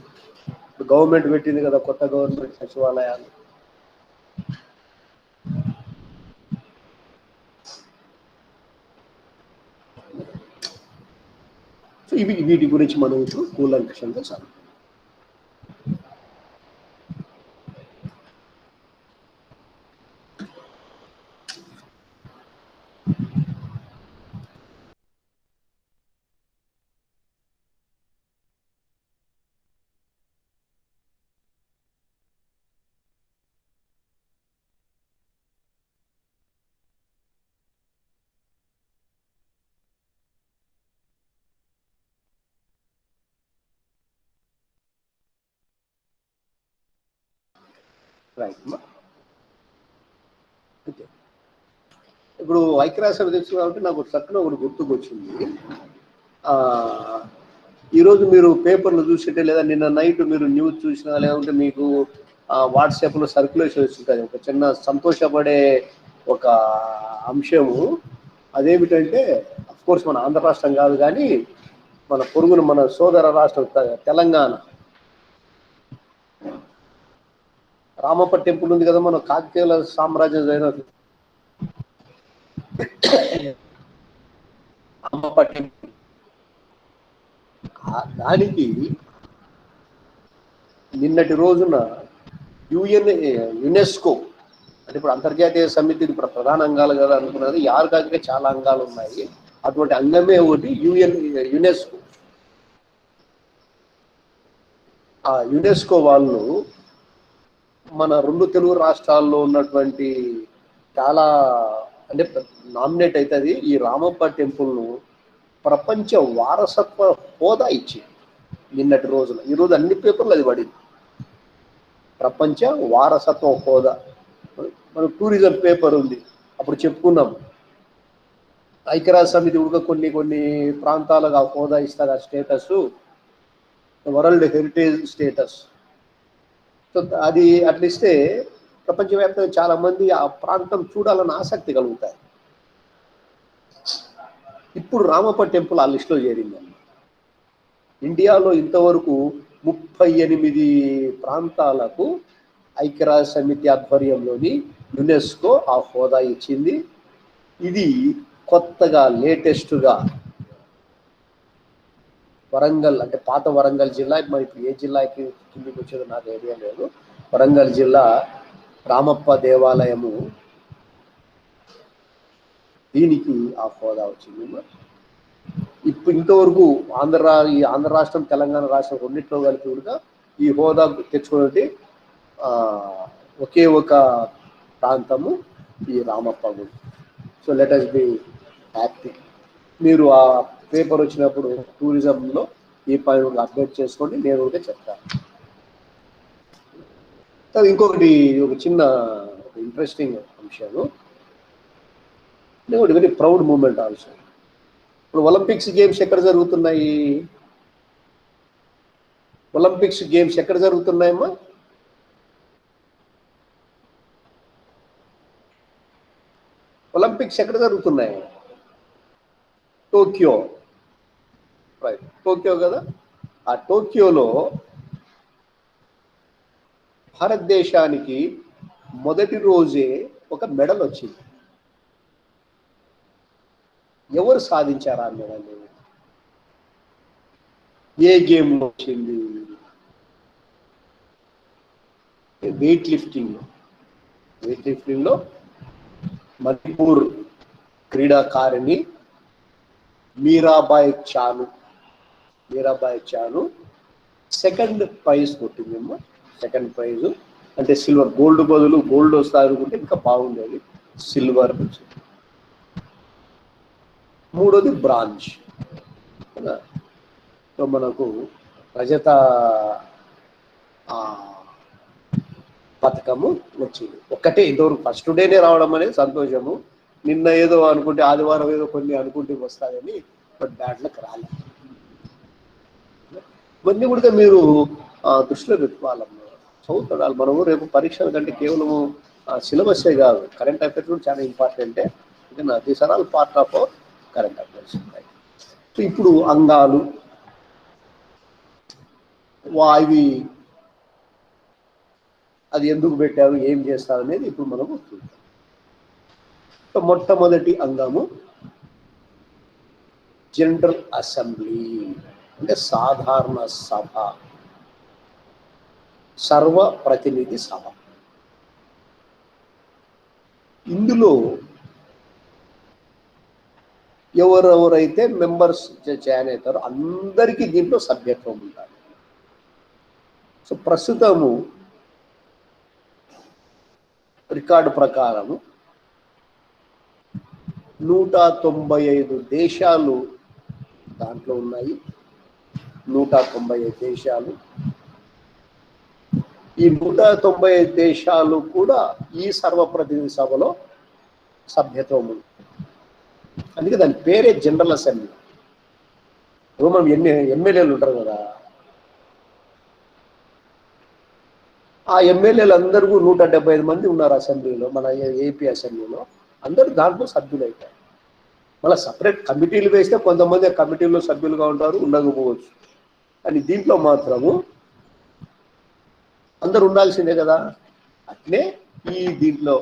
గవర్నమెంట్ పెట్టింది కదా కొత్త గవర్నమెంట్ సచివాలయాలు. సో వీటి గురించి మనం ఇప్పుడు కూలంకషంగా చదువు. రైట్ మా ఓకే. ఇప్పుడు ఐక్యరాజ్య సమితి తెలుసు కాబట్టి నాకు చక్కగా ఒకటి గుర్తుకొచ్చింది. ఈరోజు మీరు పేపర్లు చూసింటే లేదా నిన్న నైట్ మీరు న్యూస్ చూసినా లేదంటే మీకు వాట్సాప్లో సర్క్యులేషన్ వస్తుంటుంది ఒక చిన్న సంతోషపడే ఒక అంశము. అదేమిటంటే అఫ్కోర్స్ మన ఆంధ్ర రాష్ట్రం కాదు కానీ మన పొరుగున మన సోదర రాష్ట్రం తెలంగాణ రామప్ప టెంపుల్ ఉంది కదా, మన కాకతీయుల సామ్రాజ్యం అయిన రామప్ప టెంపుల్, దానికి నిన్నటి రోజున యునెస్కో అంటే ఇప్పుడు అంతర్జాతీయ సమితి ప్రధాన అంగాలు కదా అనుకున్నది, యార్గాకే చాలా అంగాలు ఉన్నాయి. అటువంటి అంగమే ఒకటి యునెస్కో. ఆ యునెస్కో వాళ్ళు మన 2 తెలుగు రాష్ట్రాల్లో ఉన్నటువంటి చాలా అంటే నామినేట్ అవుతుంది ఈ రామప్ప టెంపుల్ను ప్రపంచ వారసత్వ హోదా ఇచ్చింది. నిన్నటి రోజున. ఈరోజు అన్ని పేపర్లు అది పడింది. ప్రపంచ వారసత్వ హోదా. మన టూరిజం పేపర్ ఉంది. అప్పుడు చెప్పుకున్నాం ఐక్యరాజ్య సమితి కూడా కొన్ని ప్రాంతాలకు ఆ హోదా ఇస్తారు, ఆ status world heritage status. So అది అట్లిస్తే ప్రపంచవ్యాప్తంగా చాలా మంది ఆ ప్రాంతం చూడాలని ఆసక్తి కలుగుతాయి. ఇప్పుడు రామప్ప టెంపుల్ ఆ లిస్టులో చేరిందండి. ఇండియాలో ఇంతవరకు 38 ప్రాంతాలకు ఐక్యరాజ్య సమితి ఆధ్వర్యంలోని యునెస్కో ఆ హోదా ఇచ్చింది. ఇది కొత్తగా లేటెస్ట్గా వరంగల్, అంటే పాత వరంగల్ జిల్లా, మరి ఇప్పుడు ఏ జిల్లాకి కిందికి వచ్చేదో నాకు ఐడియా లేదు, వరంగల్ జిల్లా రామప్ప దేవాలయము దీనికి ఆ హోదా వచ్చింది. ఇప్పుడు ఇంతవరకు ఈ ఆంధ్ర రాష్ట్రం, తెలంగాణ రాష్ట్రం రెండింటిలో కలిపి కూడా ఈ హోదా తెచ్చుకున్నది ఒకే ఒక ప్రాంతము ఈ రామప్ప గుడి. So let us be happy. మీరు ఆ పేపర్ వచ్చినప్పుడు టూరిజంలో ఈ పాయింట్ అప్డేట్ చేసుకోండి, నేను ఒకటే చెప్తాను. ఇంకొకటి, ఒక చిన్న ఇంట్రెస్టింగ్ అంశాలు, ఒకటి వెరీ ప్రౌడ్ మూమెంట్ ఆల్సో. ఇప్పుడు ఒలింపిక్స్ గేమ్స్ ఎక్కడ జరుగుతున్నాయి? ఒలింపిక్స్ గేమ్స్ ఎక్కడ జరుగుతున్నాయమ్మా? ఒలింపిక్స్ ఎక్కడ జరుగుతున్నాయి? టోక్యో. రైట్, టోక్యో కదా. ఆ టోక్యోలో భారతదేశానికి మొదటి రోజే ఒక మెడల్ వచ్చింది. ఎవరు సాధించారు ఆ మెడల్? ఏ గేమ్ వచ్చింది? వెయిట్ లిఫ్టింగ్ లో మణిపూర్ క్రీడాకారిణి మీరాబాయ్ చాను సెకండ్ ప్రైజ్ కొట్టిందమ్మా. సెకండ్ ప్రైజ్ అంటే సిల్వర్. గోల్డ్ బదులు గోల్డ్ వస్తుంది అనుకుంటే ఇంకా బాగుండేది, సిల్వర్. మూడోది బ్రాంజ్. మనకు రజత పథకము వచ్చింది. ఒక్కటే ఇంతవరకు ఫస్ట్ డేనే రావడం అనేది సంతోషము. నిన్న ఏదో అనుకుంటే, ఆదివారం ఏదో కొన్ని అనుకుంటే వస్తాయని, బట్ బ్యాడ్ లక్ రాలేదు. ఇవన్నీ కూడా మీరు దృష్టిలో పెట్టుకోవాలమ్మా, చదువుతాడాలి. మనము రేపు పరీక్షల కంటే కేవలము సిలబస్సే కాదు, కరెంట్ అఫైర్స్ కూడా చాలా ఇంపార్టెంటే. These are all part of current affairs. So ఇప్పుడు అంగాలు ఇవి అది ఎందుకు పెట్టారు, ఏం చేస్తారు అనేది ఇప్పుడు మనం చూద్దాం. సో మొట్టమొదటి అంగము జనరల్ అసెంబ్లీ, అంటే సాధారణ సభ, సర్వప్రతినిధి సభ. ఇందులో ఎవరెవరైతే మెంబర్స్ జాయిన్ అవుతారో అందరికీ దీంట్లో సభ్యత్వం ఉండాలి. సో ప్రస్తుతము రికార్డు ప్రకారము 195 దేశాలు దాంట్లో ఉన్నాయి. 195 దేశాలు. ఈ 195 దేశాలు కూడా ఈ సర్వప్రతినిధి సభలో సభ్యత్వం ఉంది. అందుకే దాని పేరే జనరల్ అసెంబ్లీ. మనం ఎమ్మెల్యేలు ఉంటారు కదా, ఆ ఎమ్మెల్యేలు అందరూ 175 మంది ఉన్నారు అసెంబ్లీలో, మన ఏపీ అసెంబ్లీలో. అందరూ దాంట్లో సభ్యులు అవుతారు. మళ్ళీ సపరేట్ కమిటీలు వేస్తే కొంతమంది ఆ కమిటీలో సభ్యులుగా ఉంటారు, ఉండకపోవచ్చు. కానీ దీంట్లో మాత్రము అందరు ఉండాల్సిందే కదా. అట్లే దీంట్లో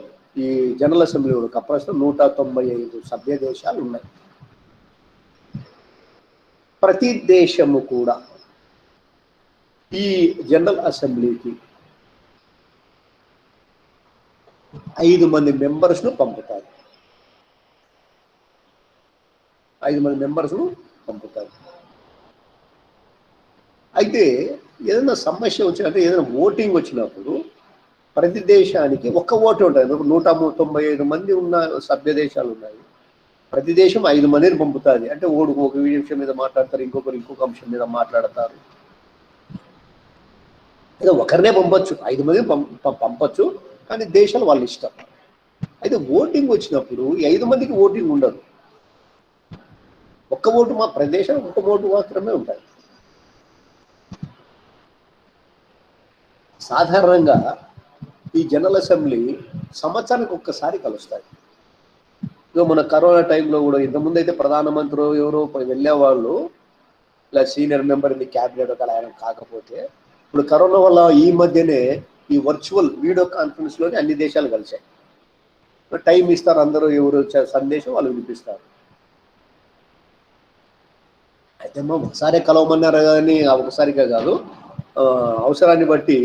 ఈ జనరల్ అసెంబ్లీ కూడా ప్రస్తుతం 195 సభ్య దేశాలు ఉన్నాయి. ప్రతి దేశము కూడా ఈ జనరల్ అసెంబ్లీకి 5 మంది మెంబర్స్ను పంపుతారు. 5 మంది మెంబర్స్ను పంపుతారు. అయితే ఏదైనా సమస్య వచ్చినట్టు, ఏదైనా ఓటింగ్ వచ్చినప్పుడు ప్రతి దేశానికి ఒక్క ఓటు ఉంటుంది. 195 మంది ఉన్న సభ్య దేశాలు ఉన్నాయి. ప్రతి దేశం 5 మందిని పంపుతుంది. అంటే ఒక విషయం మీద మాట్లాడతారు, ఇంకొకరు ఇంకొక అంశం మీద మాట్లాడతారు. ఏదో ఒకరినే పంపొచ్చు, 5 మంది పంపొచ్చు, కానీ దేశాలు వాళ్ళ ఇష్టం. అయితే ఓటింగ్ వచ్చినప్పుడు ఈ 5 మందికి ఓటింగ్ ఉండదు, ఒక్క ఓటు మా ప్రదేశం ఒక్క ఓటు మాత్రమే ఉంటుంది. సాధారణంగా ఈ జనరల్ అసెంబ్లీ సంవత్సరానికి ఒక్కసారి కలుస్తాయి. ఇక మన కరోనా టైంలో కూడా ఇంతకుముందు అయితే ప్రధానమంత్రి ఎవరో వెళ్ళేవాళ్ళు, ఇలా సీనియర్ మెంబర్ మీ క్యాబినెట్ ఒక ఆయన కాకపోతే, ఇప్పుడు కరోనా వల్ల ఈ మధ్యనే ఈ వర్చువల్ వీడియో కాన్ఫరెన్స్లోనే అన్ని దేశాలు కలిశాయి. టైం ఇస్తారు, అందరూ ఎవరు సందేశం వాళ్ళు వినిపిస్తారు. అయితే మా ఒకసారి కలవమన్నారు కానీ ఒకసారిగా కాదు, అవసరాన్ని బట్టి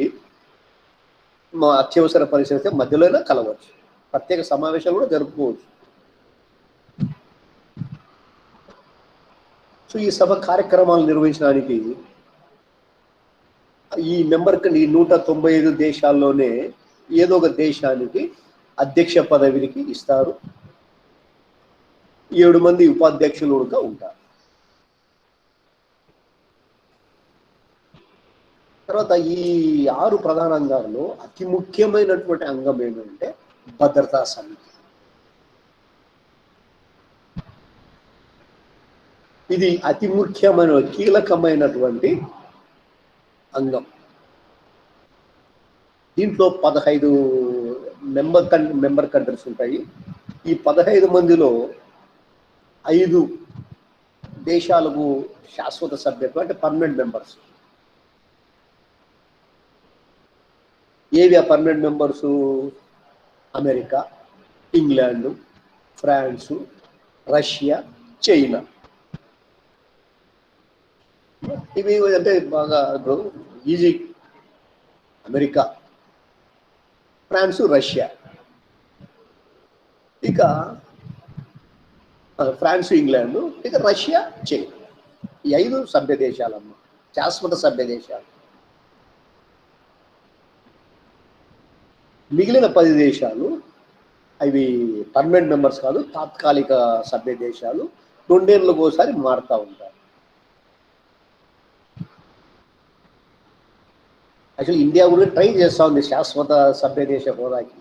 మా అత్యవసర పరిస్థితి మధ్యలోనే కలవచ్చు, ప్రత్యేక సమావేశాలు కూడా జరుపుకోవచ్చు. సో ఈ సభ కార్యక్రమాలు నిర్వహించడానికి ఈ ఈ 195 దేశాల్లోనే ఏదో ఒక దేశానికి అధ్యక్ష పదవికి ఇస్తారు, 7 మంది ఉపాధ్యక్షులుగా ఉంటారు. తర్వాత ఈ 6 ప్రధాన అంగాల్లో అతి ముఖ్యమైనటువంటి అంగం ఏంటంటే భద్రతా సమితి. ఇది అతి ముఖ్యమైన కీలకమైనటువంటి అంగం. దీంట్లో 15 మెంబర్ కంట్రీస్ ఉంటాయి. ఈ 15 మందిలో 5 దేశాలకు శాశ్వత సభ్యత్వం, అంటే పర్మనెంట్ మెంబర్స్. ఏవి ఆ permanent members? America, England, France, Russia, China. ఇవి అంటే బాగా ఈజీ. America, France, Russia. ఇక ఫ్రాన్సు, ఇంగ్లాండు, ఇక రష్యా, చైనా. ఈ 5 సభ్య దేశాలమ్మ, శాశ్వత సభ్య దేశాలు. మిగిలిన 10 దేశాలు అవి పర్మనెంట్ మెంబర్స్ కాదు, తాత్కాలిక సభ్య దేశాలు. 2 ఏళ్ళకు ఒకసారి మారుతూ ఉంటారు. యాక్చువల్లీ ఇండియా కూడా ట్రై చేస్తూ ఉంది శాశ్వత సభ్య దేశ హోదాకి.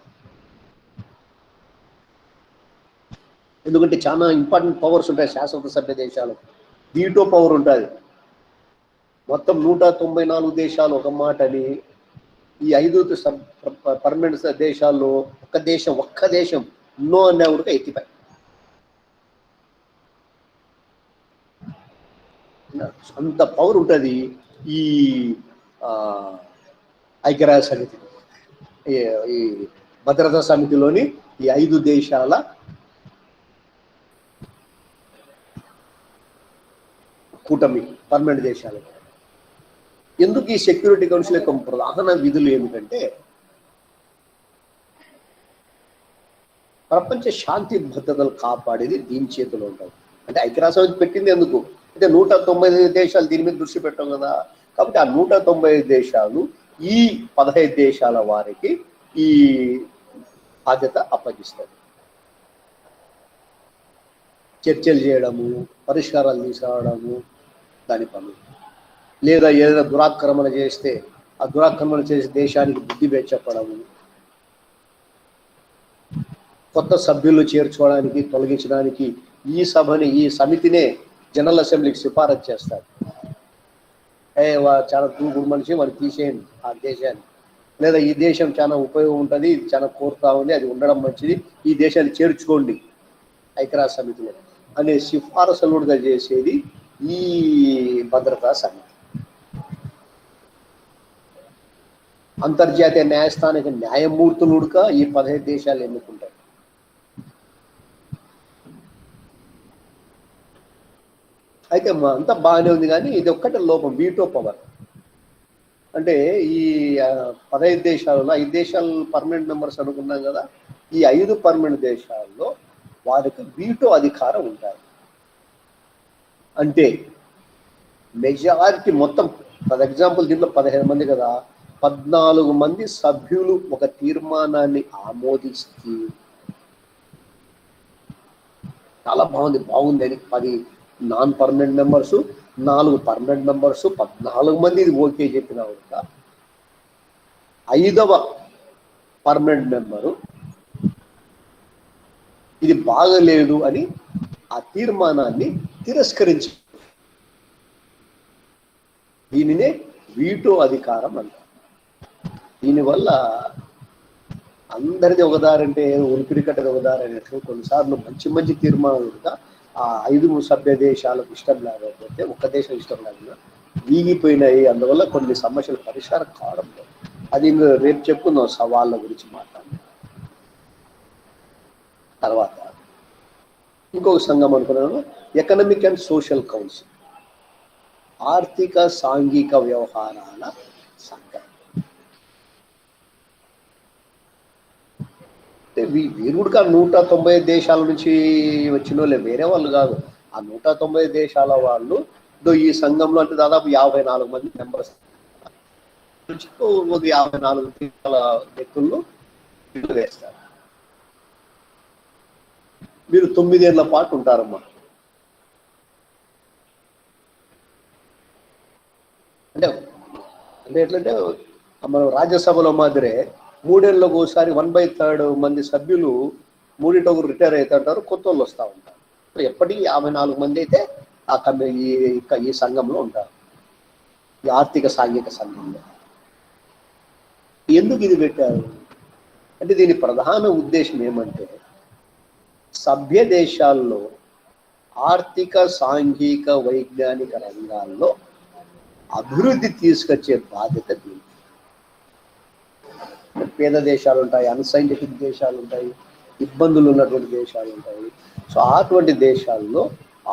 ఎందుకంటే చాలా ఇంపార్టెంట్ పవర్స్ ఉంటాయి శాశ్వత సభ్య దేశాలు. వీటో పవర్ ఉంటుంది. మొత్తం 194 దేశాలు ఒక మాటని, ఈ 5 పర్మనెంట్ దేశాల్లో ఒక్క దేశం నో అన్నా కూడా ఎత్తిపాయి. అంత పవర్ ఉంటుంది ఈ ఐక్యరాజ్య సమితి, ఈ భద్రతా సమితిలోని ఈ 5 దేశాల కూటమి పర్మనెంట్ దేశాలు. ఎందుకు ఈ సెక్యూరిటీ కౌన్సిల్ యొక్క ప్రధాన విధులు ఏమిటంటే ప్రపంచ శాంతి భద్రతలు కాపాడేది దీని చేతిలో ఉంటుంది. అంటే ఐక్యరాజ్య సమితి పెట్టింది ఎందుకు అంటే 195 దేశాలు దీని మీద దృష్టి పెట్టాం కదా. కాబట్టి ఆ 195 దేశాలు ఈ 15 దేశాల వారికి ఈ బాధ్యత అప్పగిస్తారు. చర్చలు చేయడము, పరిష్కారాలు తీసుకురావడము దాని పనులు. లేదా ఏదైనా దురాక్రమణ చేస్తే ఆ దురాక్రమణ చేసి దేశానికి బుద్ధి చెప్పడము, కొత్త సభ్యులు చేర్చుకోవడానికి, తొలగించడానికి ఈ సమితినే జనరల్ అసెంబ్లీకి సిఫారసు చేస్తారు. చాలా దూకుడు మనిషి, వాడు తీసేయండి ఆ దేశాన్ని, లేదా ఈ దేశం చాలా ఉపయోగం ఉంటుంది, ఇది చాలా కోరుతా ఉంది, అది ఉండడం మంచిది, ఈ దేశాన్ని చేర్చుకోండి ఐక్యరాజ్య సమితిలో అనే సిఫారసులుగా చేసేది ఈ భద్రతా సమితి. అంతర్జాతీయ న్యాయస్థానిక న్యాయమూర్తులుగా ఈ 15 దేశాలు ఎన్నుకుంటాయి. అయితే అంతా బాగానే ఉంది, కానీ ఇది ఒక్కటే లోపం, వీటో పవర్. అంటే ఈ 15 దేశాలలో 5 దేశాలు పర్మనెంట్ మెంబర్స్ అనుకున్నాం కదా, ఈ 5 పర్మనెంట్ దేశాల్లో వారికి వీటో అధికారం ఉంటుంది. అంటే మెజారిటీ మొత్తం, ఫర్ ఎగ్జాంపుల్ దీంట్లో 15 మంది కదా, 14 మంది సభ్యులు ఒక తీర్మానాన్ని ఆమోదిస్తే చాలా బాగుంది అని 10 non permanent members, 4 permanent members, 14 మంది ఇది ఓకే చెప్పిన 5వ పర్మనెంట్ మెంబరు ఇది బాగలేదు అని ఆ తీర్మానాన్ని తిరస్కరించి, దీనినే వీటో అధికారం అంటారు. దీనివల్ల అందరిది ఒకదారంటే ఉలిపిరి కట్టది ఒకదారి అనేట్లు కొన్నిసార్లు మంచి మంచి తీర్మానాలుగా ఆ 5 సభ్య దేశాలకు ఇష్టం లేకపోతే ఒక దేశం ఇష్టం లేకుండా వీగిపోయినాయి. అందువల్ల కొన్ని సమస్యలు పరిష్కారం కావడం లేదు. అది రేపు చెప్పుకుందాం సవాళ్ళ గురించి మాట్లాడి. తర్వాత ఇంకొక సంఘం అనుకున్నాను, ఎకనామిక్ అండ్ సోషల్ కౌన్సిల్, ఆర్థిక సాంఘిక వ్యవహారాల సంఘం. వీరు కూడా 190 దేశాల నుంచి వచ్చిన వాళ్ళే, వేరే వాళ్ళు కాదు. ఆ 190 దేశాల వాళ్ళు ఈ సంఘంలో అంటే దాదాపు 54 మంది మెంబర్స్ నుంచి ఒక 54 దేశాల వ్యక్తులను వేస్తారు. మీరు 9 ఏళ్ల పాటు ఉంటారమ్మా. అంటే అంటే ఎట్లంటే మనం రాజ్యసభలో మాదిరే 3 ఏళ్ళకు ఒకసారి 1/3 మంది సభ్యులు 3 రిటైర్ అవుతుంటారు, కొత్త వాళ్ళు వస్తూ ఉంటారు. ఎప్పటికీ 54 మంది అయితే ఈ సంఘంలో ఉంటారు, ఈ ఆర్థిక సాంఘిక సంఘంలో. ఎందుకు ఇది పెట్టారు అంటే దీని ప్రధాన ఉద్దేశం ఏమంటే సభ్య దేశాల్లో ఆర్థిక సాంఘిక వైజ్ఞానిక రంగాల్లో అభివృద్ధి తీసుకొచ్చే బాధ్యత దీనికి. పేద దేశాలు ఉంటాయి, అన్సైంటిఫిక్ దేశాలు ఉంటాయి, ఇబ్బందులు ఉన్నటువంటి దేశాలు ఉంటాయి. సో అటువంటి దేశాల్లో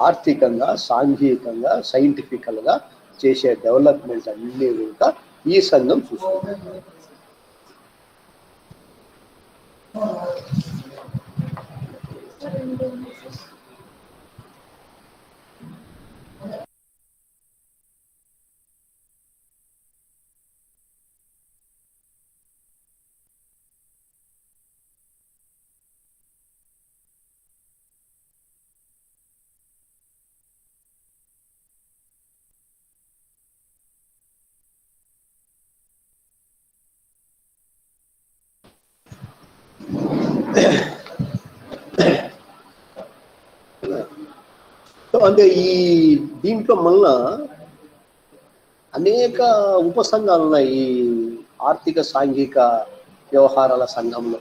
ఆర్థికంగా సాంఘికంగా సైంటిఫికల్గా చేసే డెవలప్మెంట్ అన్నీ కూడా ఈ సంఘం చూసుకుంటుంది. అంటే ఈ దీంట్లో మళ్ళా అనేక ఉపసంఘాలు ఉన్నాయి ఈ ఆర్థిక సాంఘిక వ్యవహారాల సంఘంలో.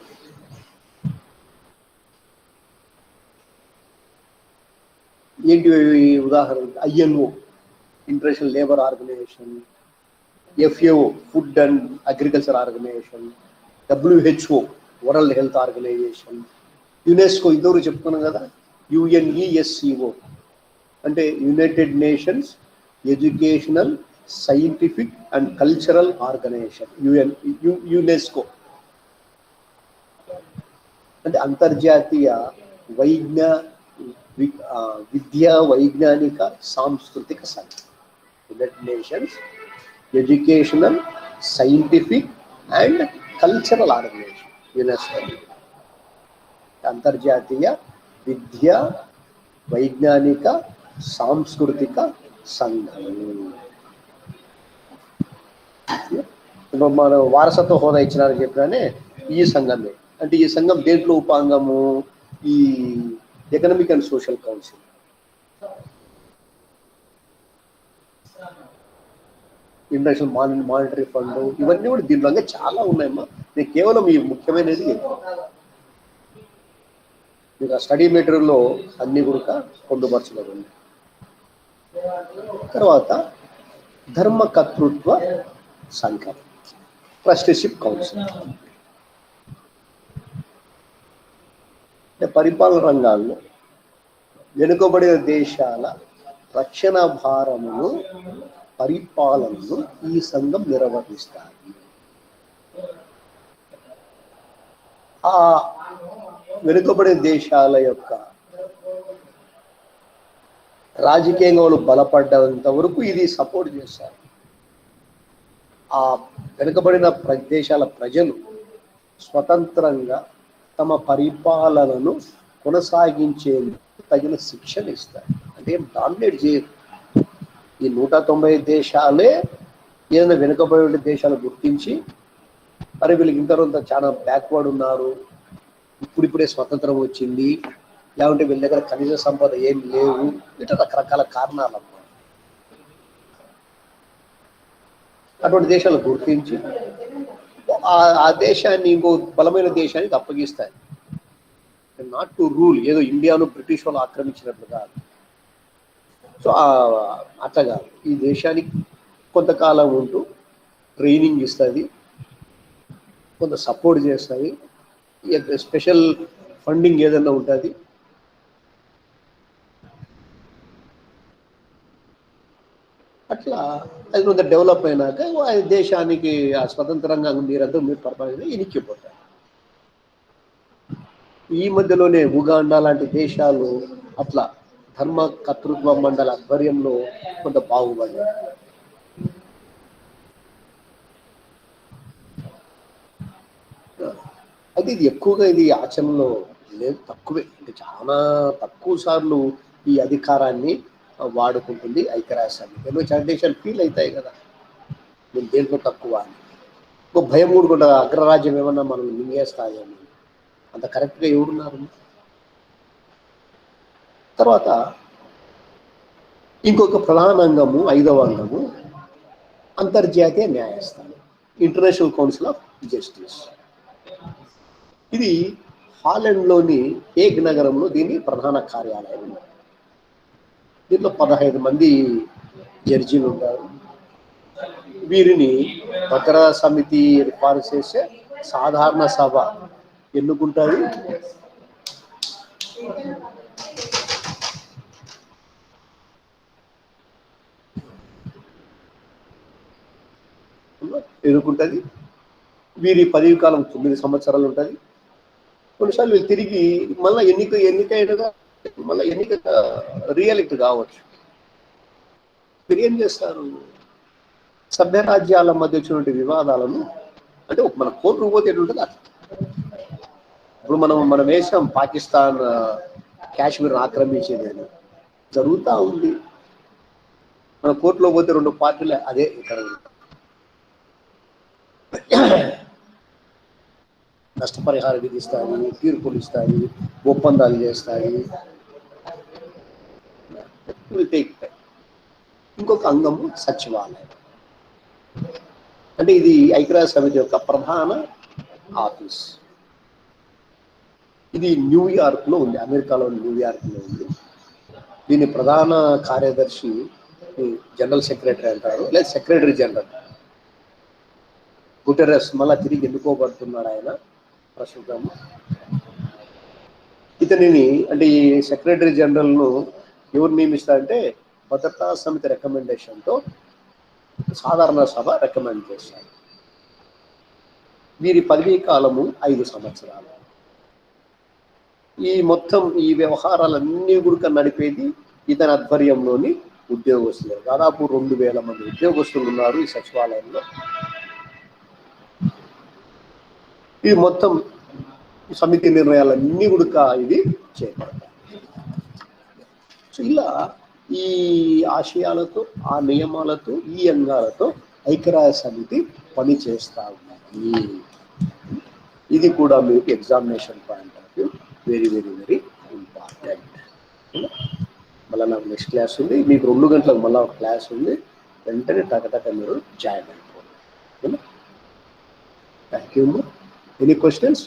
ఏంటి ఉదాహరణ, ILO International Labour Organization, FAO Food and Agriculture Organization, WHO World Health Organization, UNESCO ఇద్దరు చెప్పుకున్నాం కదా, UNESCO అంటే United Nations Educational Scientific and Cultural Organization, UNESCO అంటే అంతర్జాతీయ విద్యా వైజ్ఞానిక సాంస్కృతిక సంఘం. United Nations Educational Scientific and Cultural Organization, UNESCO అంతర్జాతీయ విద్యా వైజ్ఞానిక సాంస్కృతిక సంఘం. మన వారసత్వ హోదా ఇచ్చినారని చెప్పినానే ఈ సంఘమే. అంటే ఈ సంఘం దేంట్లో ఉపాంగము, ఈ economic and social council. International monetary fund, ఇవన్నీ కూడా దీంట్లో చాలా ఉన్నాయమ్మా. నేను కేవలం ఈ ముఖ్యమైనది మీకు ఆ స్టడీ మెటీరియల్లో అన్ని కూడా పొందుపరచబడి ఉంది. తర్వాత ధర్మకర్తృత్వ సంఘం, ట్రస్టీషిప్ కౌన్సిల్. పరిపాలన రంగాల్లో వెనుకబడిన దేశాల రక్షణ భారమును పరిపాలనను ఈ సంఘం నిర్వహిస్తాయి. ఆ వెనుకబడిన దేశాల యొక్క రాజకీయంగా వాళ్ళు బలపడ్డంత వరకు ఇది సపోర్ట్ చేస్తారు. ఆ వెనుకబడిన దేశాల ప్రజలు స్వతంత్రంగా తమ పరిపాలనను కొనసాగించేందుకు తగిన శిక్షణ ఇస్తారు. అంటే డామినేట్ చేయరు. ఈ 190 దేశాలే ఏదైనా వెనుకబడిన దేశాలు గుర్తించి అరే వీళ్ళకి ఇంత చాలా బ్యాక్వర్డ్ ఉన్నారు, ఇప్పుడిప్పుడే స్వతంత్రం వచ్చింది, లేకుంటే వీళ్ళ దగ్గర ఖనిజ సంపద ఏం లేవు, ఇట్లా రకరకాల కారణాలు అన్నమాట. అటువంటి దేశాలు గుర్తించి ఆ దేశాన్ని ఇంకో బలమైన దేశానికి అప్పగిస్తాయి. నాట్ టు రూల్, ఏదో ఇండియాను బ్రిటిష్ వాళ్ళు ఆక్రమించినట్లు కాదు. సో అట్లా కాదు, ఈ దేశానికి కొంతకాలం ఉంటూ ట్రైనింగ్ ఇస్తుంది, కొంత సపోర్ట్ చేస్తుంది, స్పెషల్ ఫండింగ్ ఏదైనా ఉంటుంది. అట్లా అది కొంత డెవలప్ అయినాక దేశానికి స్వతంత్రంగా మీరంతా మీరు పర్వాలేదు ఇనిక్కిపోతారు. ఈ మధ్యలోనే ఉగాండా లాంటి దేశాలు అట్లా ధర్మ కర్తృత్వ మండల ఆధ్వర్యంలో కొంత బాగుపడ్డాయి. అయితే ఇది ఎక్కువగా ఇది ఆచరణలో లేదు, తక్కువే, అంటే చాలా తక్కువ సార్లు ఈ అధికారాన్ని వాడుకుంటుంది ఐక్యరాజ్య సమితి. ఎందుకంటే చాలా దేశాలు ఫీల్ అవుతాయి కదా నేను దేంట్లో తక్కువ అని, ఒక భయం కూడా అగ్రరాజ్యం ఏమన్నా మనం మింగేస్తాయని. అంత కరెక్ట్గా ఎవరున్నారు? తర్వాత ఇంకొక ప్రధాన అంగము, 5వ అంగము అంతర్జాతీయ న్యాయస్థానం, ఇంటర్నేషనల్ కౌన్సిల్ ఆఫ్ జస్టిస్. ఇది హాలండ్లోని హేగ్ నగరంలో దీని ప్రధాన కార్యాలయం. దీంట్లో 15 మంది జడ్జీలు ఉంటారు. వీరిని భద్రతా సమితి ఏర్పాటు చేసే సాధారణ సభ ఎన్నుకుంటారు. ఎన్నుకుంటుంది. వీరి పదవి కాలం 9 సంవత్సరాలు ఉంటుంది. కొన్నిసార్లు వీళ్ళు తిరిగి మళ్ళీ ఎన్నికైనగా మళ్ళీ ఎన్నిక రియలెక్ట్ కావచ్చు. మీరు ఏం చేస్తారు? సభ్య రాజ్యాల మధ్య వచ్చినటువంటి వివాదాలను, అంటే మన కోర్టుకు పోతే ఎట్లుంటుంది అట్లా. ఇప్పుడు మనం వేసాం పాకిస్తాన్ కాశ్మీర్ ఆక్రమించేది అని, జరుగుతూ ఉంది. మన కోర్టులో పోతే 2 పార్టీలు అదే ఇక్కడ నష్టపరిహారం విధిస్తాయి, తీర్పులు ఇస్తాయి, ఒప్పందాలు చేస్తాయి. ఇంకొక అంగము సచివాలయం, అంటే ఇది ఐక్యరాజ్య సమితి యొక్క ప్రధాన ఆఫీస్. ఇది న్యూయార్క్లో ఉంది, అమెరికాలో న్యూయార్క్లో ఉంది. దీని ప్రధాన కార్యదర్శి జనరల్ సెక్రటరీ అంటారు, లేదా సెక్రటరీ జనరల్. గుటెరస్ మళ్ళా తిరిగి ఎన్నుకోబడుతున్నాడు ఆయన ప్రస్తుతం. ఇతనిని, అంటే ఈ సెక్రటరీ జనరల్ను ఎవరు నియమిస్తారంటే భద్రతా సమితి రికమెండేషన్తో సాధారణ సభ రికమెండ్ చేశారు. వీరి పదవీ కాలము 5 సంవత్సరాలు. ఈ వ్యవహారాలన్నీ కూడా నడిపేది ఇతని ఆధ్వర్యంలోని ఉద్యోగస్తులు. దాదాపు 2000 మంది ఉద్యోగస్తులు ఉన్నారు ఈ సచివాలయంలో. ఇది మొత్తం సమితి నిర్ణయాలన్నీ కూడా ఇది చేపడతాయి. సో ఇలా ఈ ఆశయాలతో, ఆ నియమాలతో, ఈ అంగాలతో ఐక్యరాజ్య సమితి పని చేస్తూ ఉంది. ఇది కూడా మీకు examination point of view very very very important. మళ్ళీ నాకు నెక్స్ట్ క్లాస్ ఉంది, మీకు 2 గంటలకు మళ్ళీ ఒక క్లాస్ ఉంది. వెంటనే టకటక మీరు జాయిన్ అయిపోండి. Thank you. Any questions?